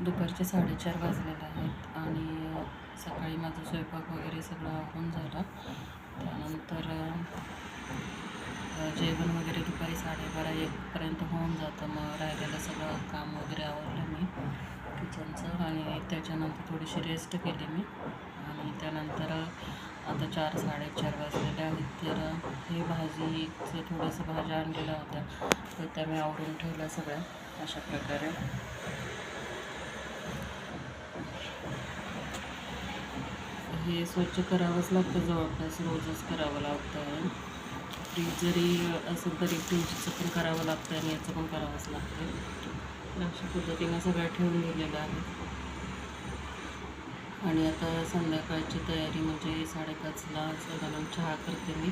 दुपारचे 4:30 वाजलेले आहेत आणि सकाळी माझं स्वयंपाक वगैरे सगळं आवरून झालं. त्यानंतर जेवण वगैरे दुपारी 12:30-1 पर्यंत होऊन जातं. मग राहिलेलं सगळं काम वगैरे आवरलं मी किचनचं आणि त्याच्यानंतर थोडीशी रेस्ट केली मी. आणि त्यानंतर आता 4-4:30 वाजलेले आहेत. तर हे भाजीचं थोडंसं भाज्या आणलेल्या होत्या, तर त्या मी आवरून ठेवल्या सगळ्या अशा प्रकारे. हे स्वच्छ करावंच लागतं, जवळपास रोजच करावं लागतं. फ्रीज जरी असेल तरी फ्रीजचं पण करावं लागतं आणि याचं पण करावंच लागतं. तर अशा पद्धतीने सगळं ठेवून दिलेलं आहे. आणि आता संध्याकाळची तयारी म्हणजे 5:30ला साधारण चहा करते मी.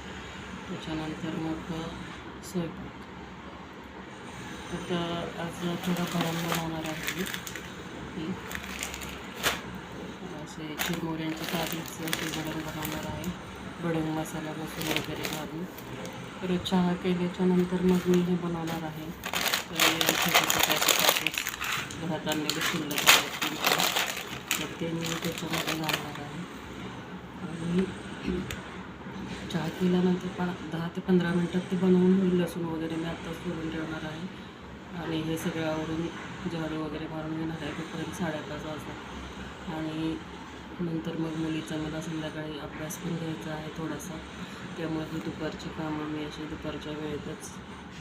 त्याच्यानंतर मग स्वयंपाक. तर आज थोडं भडंग बनवणार आहे मी. असे चिरमुऱ्यांची साधीच असे भडंग बनवणार आहे. भडंग मसाला लसूण वगैरे घालून. तर चहा केल्याच्या नंतर मग मी हे बनवणार आहे. तर छोटे छोटे पॅकेट्स घरात आणलेले शिल्लक आहेत, तर ते मी त्याच्यामध्ये घालणार आहे. आणि चहा केल्यानंतर 10 ते 15 मिनटात ते बनवून लसूण वगैरे मी आत्ताच सोडून ठेवणार आहे. आणि हे सगळं आवरून झाडू वगैरे मारून घेणार आहे. तोपर्यंत 5:30 वाजता. आणि नंतर मग मुलीचा मला संध्याकाळी अभ्यास पण घ्यायचा आहे थोडासा. त्यामुळे ही दुपारची कामं मी अशी दुपारच्या वेळेतच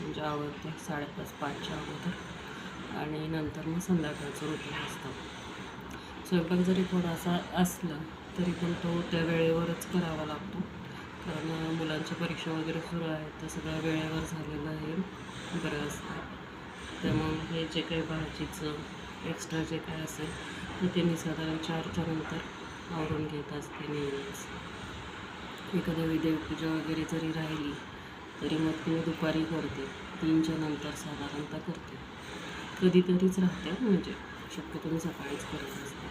म्हणजे आवडते 5:30-5च्या अगोदर. आणि नंतर मग संध्याकाळचं रुटीन असतं. स्वयंपाक जरी थोडासा असला तरी पण तो त्या वेळेवरच करावा लागतो, कारण मुलांच्या परीक्षा वगैरे सुरू आहेत, तर सगळं वेळेवर झालेलं आहे बरं असतं. त्यामुळे हे जे काही भाजीचं एक्स्ट्रा जे काय असेल तर ते मी साधारण 4च्या नंतर आवरून घेत असते नेहमीच. एखाद्या देवपूजा वगैरे जरी राहिली तरी मग ती मी दुपारी करते, 3च्या नंतर साधारणतः करते. कधीतरीच राहते, म्हणजे शक्यतो मी सकाळीच करत असते.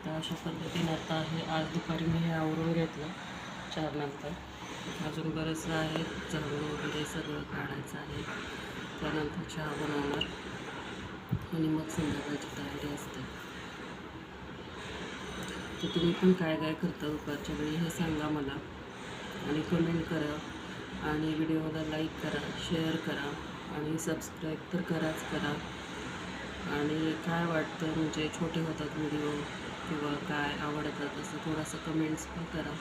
तर अशा पद्धतीने आता आहे. आज दुपारी मी हे आवरून घेतलं 4 नंतर. अजून बरंचसं आहे, झाडू वगैरे सगळं काढायचं आहे. त्यानंतर चहा बनवणार आणि मग संध्याकाळची तयारी असते. तर तुम्ही पण काय काय करता दुपारच्या वेळी हे सांगा मला आणि कमेंट करा. आणि व्हिडिओला लाईक करा, शेअर करा आणि सबस्क्राईब तर करा. आणि काय वाटतं, म्हणजे छोटे होतात व्हिडिओ किंवा काय आवडतात असं थोडंसं कमेंट्स पण करा.